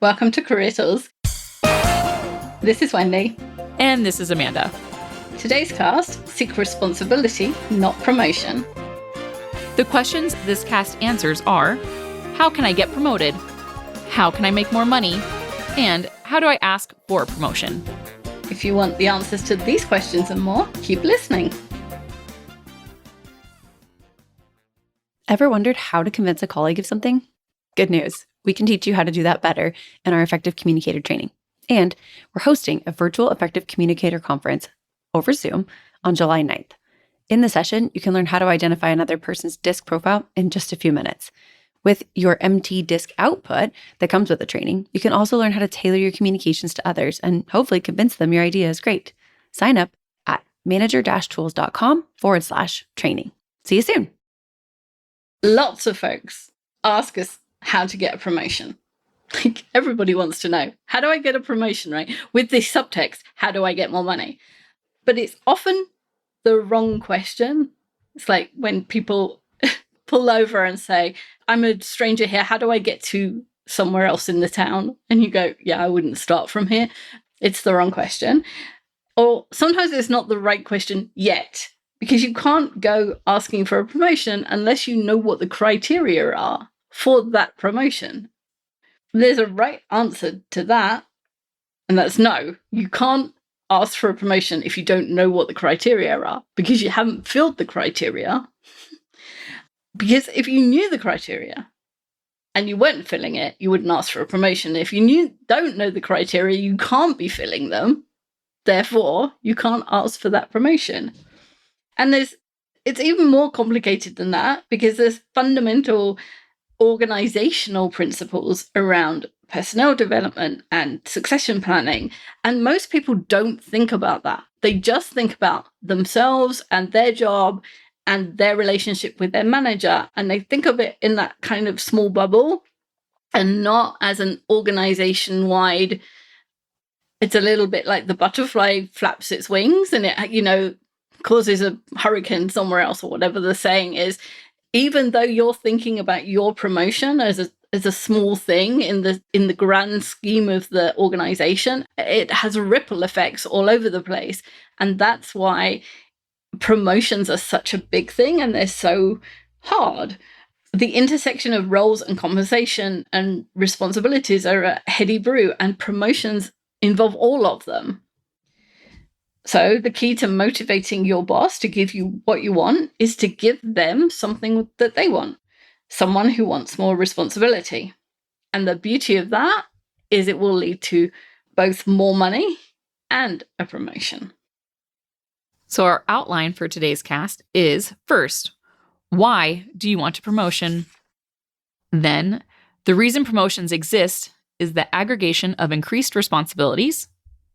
Welcome to Career Tools. This is Wendy. And this is Amanda. Today's cast, seek responsibility, not promotion. The questions this cast answers are, how can I get promoted? How can I make more money? And how do I ask for a promotion? If you want the answers to these questions and more, keep listening. Ever wondered how to convince a colleague of something? Good news. We can teach you how to do that better in our Effective Communicator training. And we're hosting a virtual Effective Communicator conference over Zoom on July 9th. In the session, you can learn how to identify another person's DISC profile in just a few minutes. With your MT DISC output that comes with the training, you can also learn how to tailor your communications to others and hopefully convince them your idea is great. Sign up at manager-tools.com/training. See you soon. Lots of folks ask us how to get a promotion. Like, everybody wants to know, how do I get a promotion, right? With this subtext, how do I get more money? But it's often the wrong question. It's like when people pull over and say, I'm a stranger here, how do I get to somewhere else in the town? And you go, yeah, I wouldn't start from here. It's the wrong question. Or sometimes it's not the right question yet, because you can't go asking for a promotion unless you know what the criteria are for that promotion. There's a right answer to that, and that's no. You can't ask for a promotion if you don't know what the criteria are, because you haven't filled the criteria. Because if you knew the criteria and you weren't filling it, you wouldn't ask for a promotion. If you don't know the criteria, you can't be filling them. Therefore, you can't ask for that promotion. And it's even more complicated than that, because there's fundamental organizational principles around personnel development and succession planning. And most people don't think about that. They just think about themselves and their job and their relationship with their manager. And they think of it in that kind of small bubble and not as an organization-wide. It's a little bit like the butterfly flaps its wings and it, causes a hurricane somewhere else, or whatever the saying is. Even though you're thinking about your promotion as a small thing in the grand scheme of the organization, it has ripple effects all over the place. And that's why promotions are such a big thing and they're so hard. The intersection of roles and compensation and responsibilities are a heady brew, and promotions involve all of them. So the key to motivating your boss to give you what you want is to give them something that they want, someone who wants more responsibility. And the beauty of that is it will lead to both more money and a promotion. So our outline for today's cast is, first, why do you want a promotion? Then, the reason promotions exist is the aggregation of increased responsibilities.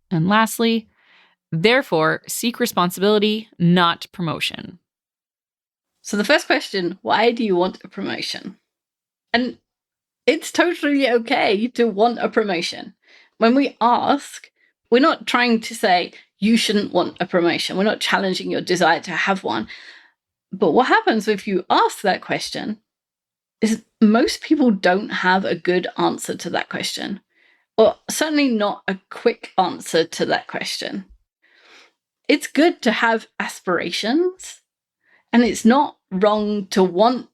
And lastly, therefore, seek responsibility, not promotion. So the first question, why do you want a promotion? And it's totally okay to want a promotion. When we ask, we're not trying to say you shouldn't want a promotion. We're not challenging your desire to have one. But what happens if you ask that question is most people don't have a good answer to that question, or certainly not a quick answer to that question. It's good to have aspirations, and it's not wrong to want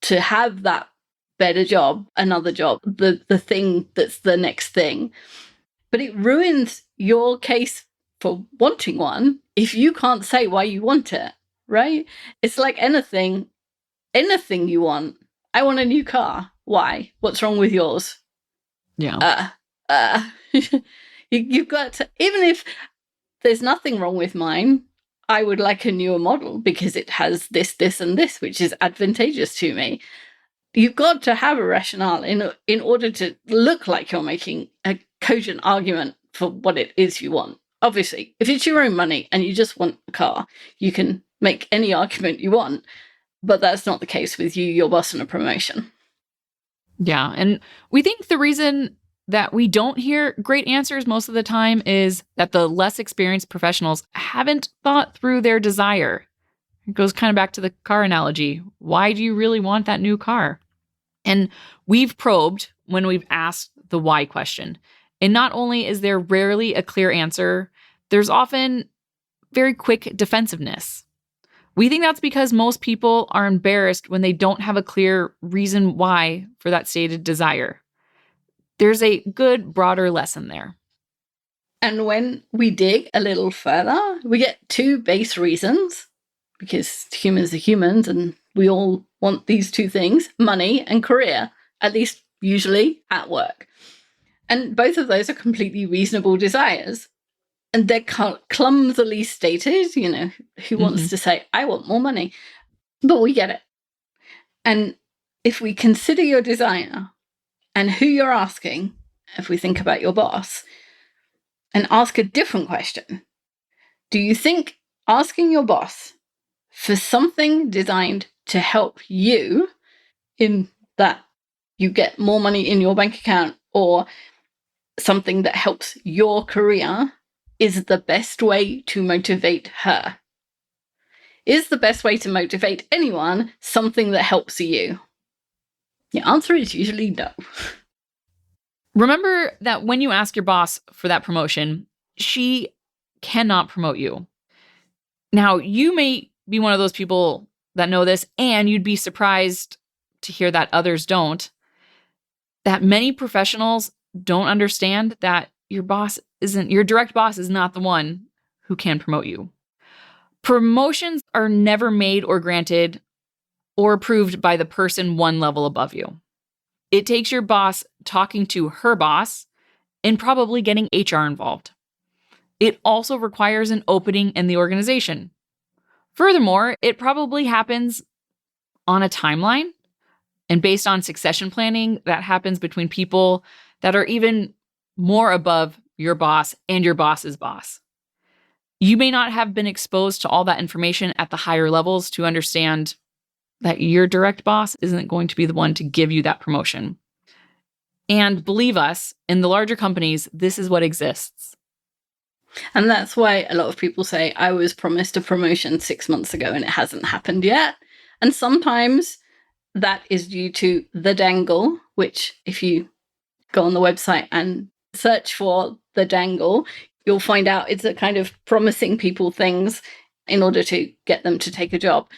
to have that better job, another job, the thing that's the next thing. But it ruins your case for wanting one if you can't say why you want it, right? It's like anything you want. I want a new car. Why? What's wrong with yours? Yeah. You've got to, even if there's nothing wrong with mine, I would like a newer model because it has this, this, and this, which is advantageous to me. You've got to have a rationale in order to look like you're making a cogent argument for what it is you want. Obviously, if it's your own money and you just want a car, you can make any argument you want, but that's not the case with you, your boss, and a promotion. Yeah, and we think the reason that we don't hear great answers most of the time is that the less experienced professionals haven't thought through their desire. It goes kind of back to the car analogy. Why do you really want that new car? And we've probed when we've asked the why question. And not only is there rarely a clear answer, there's often very quick defensiveness. We think that's because most people are embarrassed when they don't have a clear reason why for that stated desire. There's a good, broader lesson there. And when we dig a little further, we get two base reasons, because humans are humans and we all want these two things, money and career, at least usually at work. And both of those are completely reasonable desires. And they're clumsily stated, who wants to say, I want more money? But we get it. And if we consider your desire and who you're asking, if we think about your boss, and ask a different question, do you think asking your boss for something designed to help you, in that you get more money in your bank account, or something that helps your career, is the best way to motivate her? Is the best way to motivate anyone something that helps you? The answer is usually no. Remember that when you ask your boss for that promotion, she cannot promote you. Now, you may be one of those people that know this, and you'd be surprised to hear that others don't, that many professionals don't understand that your direct boss is not the one who can promote you. Promotions are never made or granted or approved by the person one level above you. It takes your boss talking to her boss and probably getting HR involved. It also requires an opening in the organization. Furthermore, it probably happens on a timeline and based on succession planning that happens between people that are even more above your boss and your boss's boss. You may not have been exposed to all that information at the higher levels to understand that your direct boss isn't going to be the one to give you that promotion. And believe us, in the larger companies, this is what exists. And that's why a lot of people say, I was promised a promotion 6 months ago and it hasn't happened yet. And sometimes that is due to the dangle, which if you go on the website and search for the dangle, you'll find out it's a kind of promising people things in order to get them to take a job.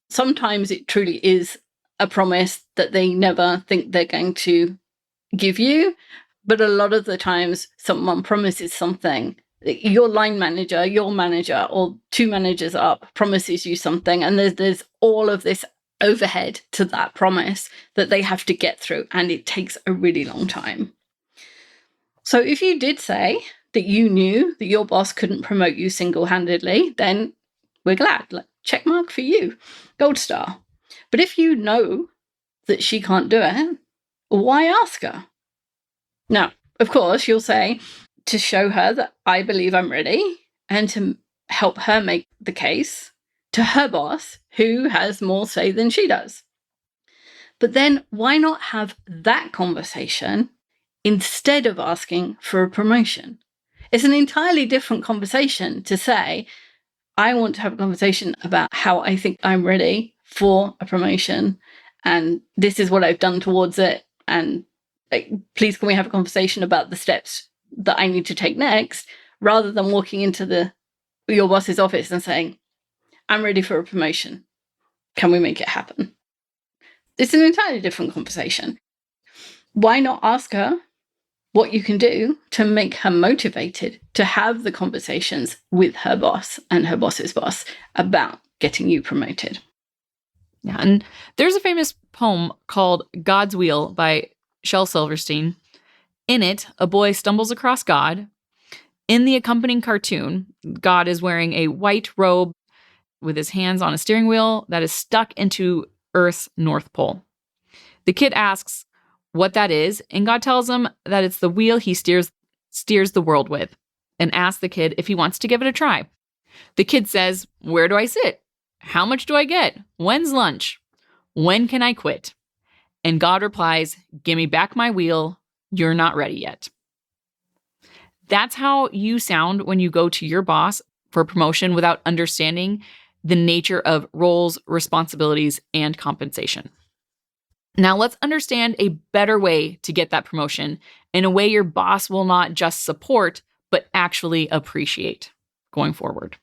Sometimes it truly is a promise that they never think they're going to give you. But a lot of the times someone promises something, your line manager, your manager, or two managers up promises you something, and there's all of this overhead to that promise that they have to get through, and it takes a really long time. So if you did say that you knew that your boss couldn't promote you single-handedly, then we're glad. Check mark for you. Gold star. But if you know that she can't do it, why ask her? Now, of course, you'll say, to show her that I believe I'm ready and to help her make the case to her boss, who has more say than she does. But then why not have that conversation instead of asking for a promotion? It's an entirely different conversation to say, I want to have a conversation about how I think I'm ready for a promotion, and this is what I've done towards it, and please can we have a conversation about the steps that I need to take next, rather than walking into your boss's office and saying, I'm ready for a promotion. Can we make it happen? It's an entirely different conversation. Why not ask her what you can do to make her motivated to have the conversations with her boss and her boss's boss about getting you promoted? Yeah, and there's a famous poem called God's Wheel by Shel Silverstein. In it, a boy stumbles across God. In the accompanying cartoon, God is wearing a white robe with his hands on a steering wheel that is stuck into Earth's North Pole. The kid asks what that is, and God tells him that it's the wheel he steers the world with, and asks the kid if he wants to give it a try. The kid says, "Where do I sit? How much do I get? When's lunch? When can I quit?" And God replies, "Give me back my wheel. You're not ready yet." That's how you sound when you go to your boss for a promotion without understanding the nature of roles, responsibilities, and compensation. Now let's understand a better way to get that promotion in a way your boss will not just support, but actually appreciate going forward.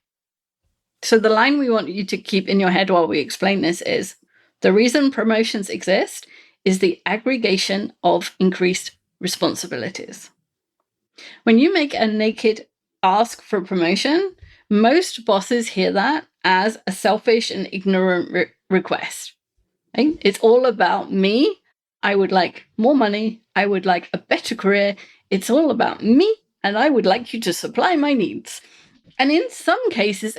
So the line we want you to keep in your head while we explain this is, the reason promotions exist is the aggregation of increased responsibilities. When you make a naked ask for promotion, most bosses hear that as a selfish and ignorant request. Right? It's all about me. I would like more money. I would like a better career. It's all about me, and I would like you to supply my needs. And in some cases,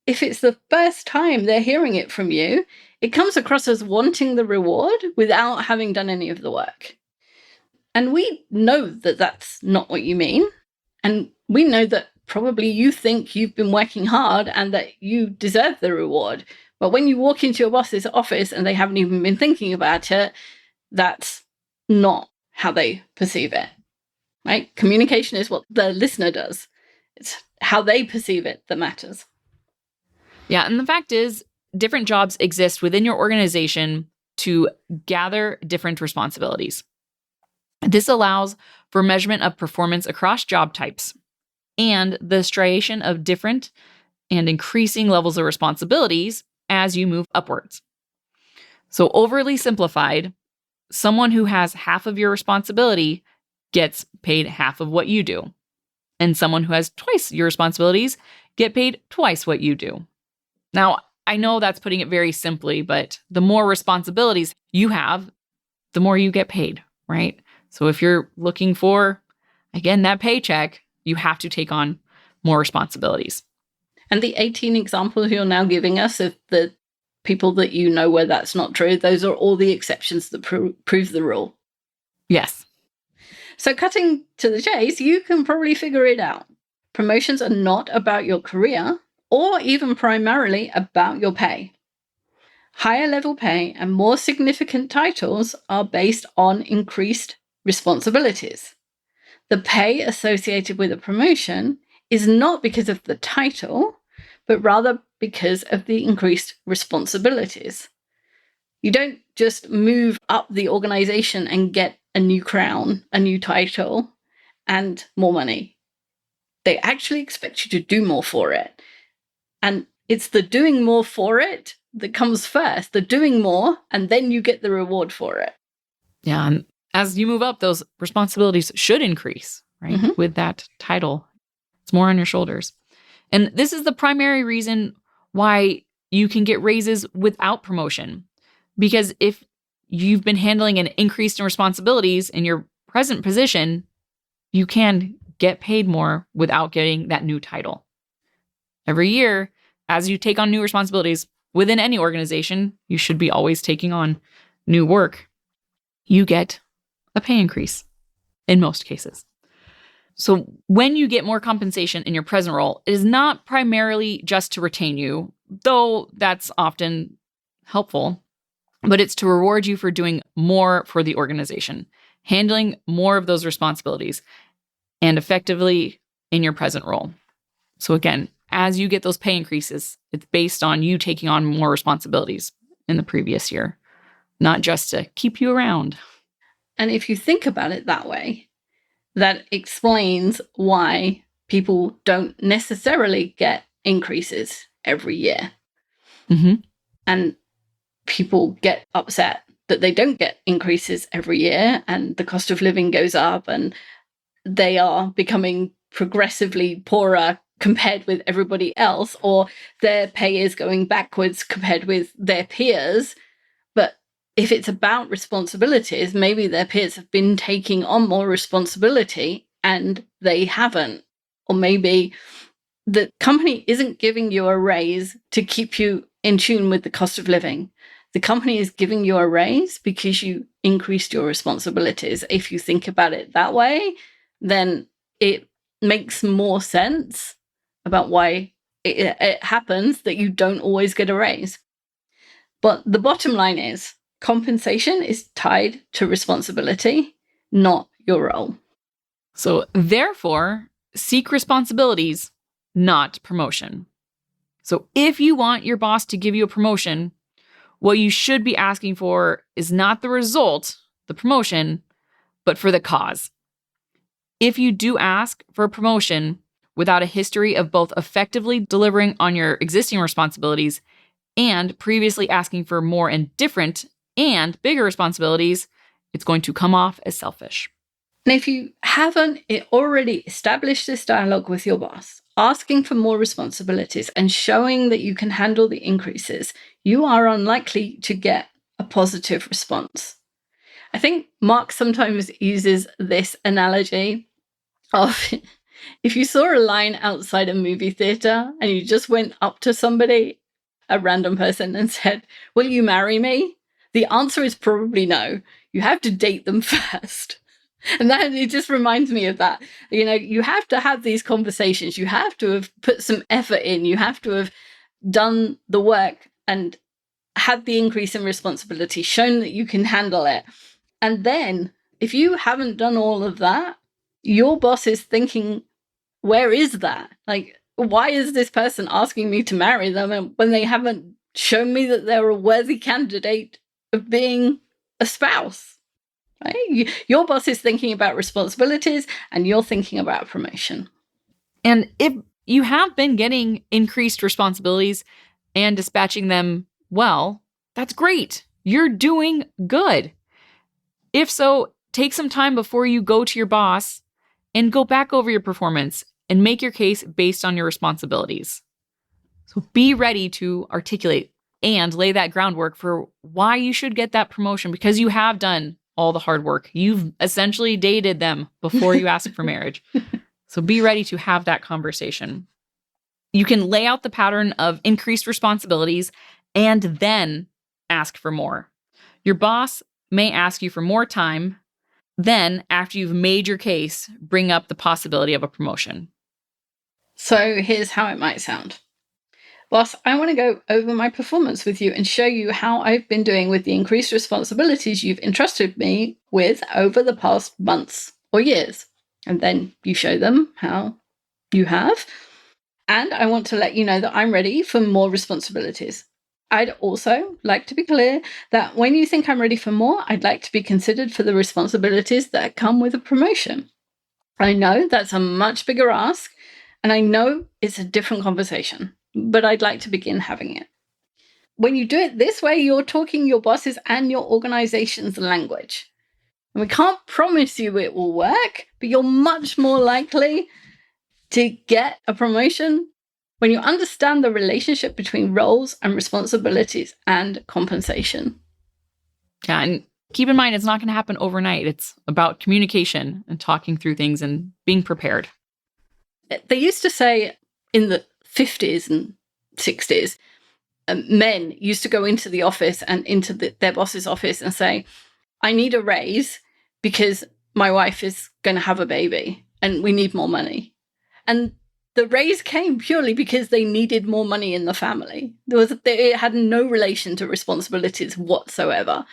if it's the first time they're hearing it from you, it comes across as wanting the reward without having done any of the work. And we know that that's not what you mean. And we know that probably you think you've been working hard and that you deserve the reward. But when you walk into your boss's office and they haven't even been thinking about it, that's not how they perceive it, right? Communication is what the listener does. It's how they perceive it that matters. Yeah, and the fact is, different jobs exist within your organization to gather different responsibilities. This allows for measurement of performance across job types and the striation of different and increasing levels of responsibilities as you move upwards. So overly simplified, someone who has half of your responsibility gets paid half of what you do. And someone who has twice your responsibilities get paid twice what you do. Now, I know that's putting it very simply, but the more responsibilities you have, the more you get paid, right? So if you're looking for, again, that paycheck, you have to take on more responsibilities. And the 18 examples you're now giving us of the people that you know where that's not true, those are all the exceptions that prove the rule. Yes. So cutting to the chase, you can probably figure it out. Promotions are not about your career or even primarily about your pay. Higher level pay and more significant titles are based on increased responsibilities. The pay associated with a promotion is not because of the title, but rather because of the increased responsibilities. You don't just move up the organization and get a new crown, a new title, and more money. They actually expect you to do more for it. And it's the doing more for it that comes first, the doing more, and then you get the reward for it. Yeah. And as you move up, those responsibilities should increase, right? Mm-hmm. With that title, it's more on your shoulders. And this is the primary reason why you can get raises without promotion. Because if you've been handling an increase in responsibilities in your present position, you can get paid more without getting that new title. Every year, as you take on new responsibilities within any organization, you should be always taking on new work. You get a pay increase in most cases. So when you get more compensation in your present role, it is not primarily just to retain you, though that's often helpful, but it's to reward you for doing more for the organization, handling more of those responsibilities, and effectively in your present role. So again, as you get those pay increases, it's based on you taking on more responsibilities in the previous year, not just to keep you around. And if you think about it that way, that explains why people don't necessarily get increases every year. Mm-hmm. And people get upset that they don't get increases every year and the cost of living goes up and they are becoming progressively poorer compared with everybody else, or their pay is going backwards compared with their peers. But if it's about responsibilities, maybe their peers have been taking on more responsibility and they haven't. Or maybe the company isn't giving you a raise to keep you in tune with the cost of living. The company is giving you a raise because you increased your responsibilities. If you think about it that way, then it makes more sense about why it happens that you don't always get a raise. But the bottom line is compensation is tied to responsibility, not your role. So therefore, seek responsibilities, not promotion. So if you want your boss to give you a promotion, what you should be asking for is not the result, the promotion, but for the cause. If you do ask for a promotion without a history of both effectively delivering on your existing responsibilities and previously asking for more and different and bigger responsibilities, it's going to come off as selfish. And if you haven't already established this dialogue with your boss, asking for more responsibilities and showing that you can handle the increases, you are unlikely to get a positive response. I think Mark sometimes uses this analogy of if you saw a line outside a movie theater and you just went up to somebody, a random person, and said, "Will you marry me?" The answer is probably no. You have to date them first. And that it just reminds me of that. You know, you have to have these conversations. You have to have put some effort in. You have to have done the work and had the increase in responsibility, shown that you can handle it. And then if you haven't done all of that, your boss is thinking, where is that? Like, why is this person asking me to marry them when they haven't shown me that they're a worthy candidate of being a spouse? Right? Your boss is thinking about responsibilities and you're thinking about promotion. And if you have been getting increased responsibilities and dispatching them well, that's great. You're doing good. If so, take some time before you go to your boss and go back over your performance and make your case based on your responsibilities. So be ready to articulate and lay that groundwork for why you should get that promotion, because you have done all the hard work. You've essentially dated them before you ask for marriage. So be ready to have that conversation. You can lay out the pattern of increased responsibilities and then ask for more. Your boss may ask you for more time. Then, after you've made your case, bring up the possibility of a promotion. So here's how it might sound. Boss, I want to go over my performance with you and show you how I've been doing with the increased responsibilities you've entrusted me with over the past months or years. And then you show them how you have. And I want to let you know that I'm ready for more responsibilities. I'd also like to be clear that when you think I'm ready for more, I'd like to be considered for the responsibilities that come with a promotion. I know that's a much bigger ask, and I know it's a different conversation, but I'd like to begin having it. When you do it this way, you're talking your boss's and your organization's language. And we can't promise you it will work, but you're much more likely to get a promotion when you understand the relationship between roles and responsibilities and compensation. Yeah, and keep in mind, it's not going to happen overnight. It's about communication and talking through things and being prepared. They used to say in the 50s and 60s, men used to go into the office and into their boss's office and say, I need a raise because my wife is going to have a baby and we need more money. And the raise came purely because they needed more money in the family. It had no relation to responsibilities whatsoever,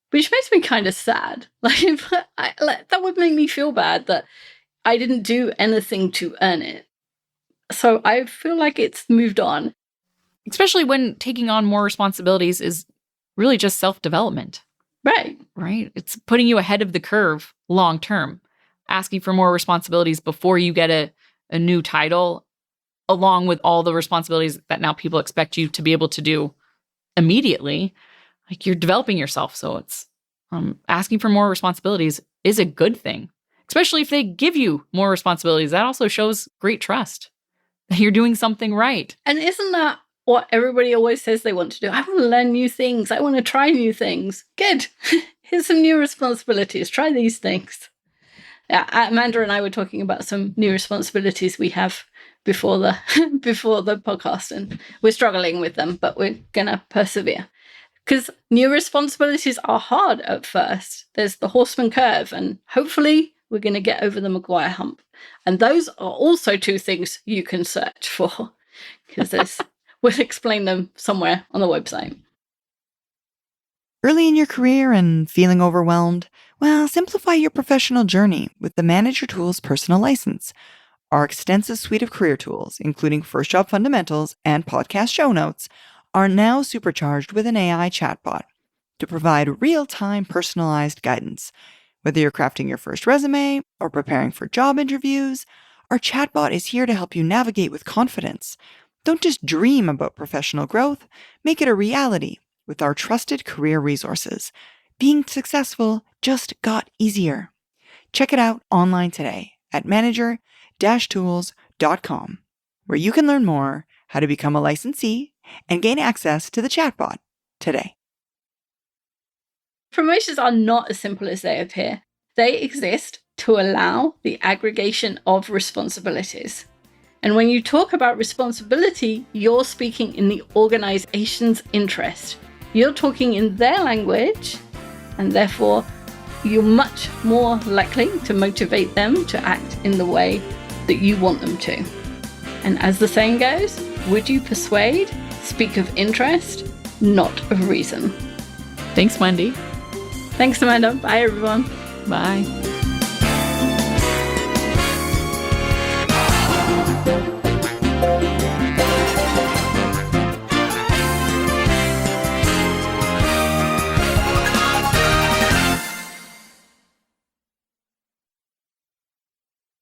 which makes me kind of sad. That would make me feel bad that I didn't do anything to earn it. So I feel like it's moved on. Especially when taking on more responsibilities is really just self-development. Right? It's putting you ahead of the curve long term. Asking for more responsibilities before you get a new title, along with all the responsibilities that now people expect you to be able to do immediately. Like, you're developing yourself. So it's asking for more responsibilities is a good thing, especially if they give you more responsibilities. That also shows great trust that you're doing something right. And isn't that what everybody always says they want to do? I want to learn new things. I want to try new things. Good. Here's some new responsibilities. Try these things. Yeah, Amanda and I were talking about some new responsibilities we have before the podcast, and we're struggling with them, but we're gonna persevere because new responsibilities are hard at first. There's the horseman curve, and hopefully we're gonna get over the Maguire hump. And those are also two things you can search for, because we'll explain them somewhere on the website. Early in your career and feeling overwhelmed? Well, simplify your professional journey with the Manage Your Tools Personal License. Our extensive suite of career tools, including First Job Fundamentals and podcast show notes, are now supercharged with an AI chatbot to provide real-time personalized guidance. Whether you're crafting your first resume or preparing for job interviews, our chatbot is here to help you navigate with confidence. Don't just dream about professional growth, make it a reality with our trusted career resources. Being successful just got easier. Check it out online today at manager-tools.com, where you can learn more how to become a licensee and gain access to the chatbot today. Promotions are not as simple as they appear. They exist to allow the aggregation of responsibilities. And when you talk about responsibility, you're speaking in the organization's interest. You're talking in their language, and therefore you're much more likely to motivate them to act in the way that you want them to. And as the saying goes, would you persuade? Speak of interest, not of reason. Thanks, Wendy. Thanks, Amanda. Bye, everyone. Bye.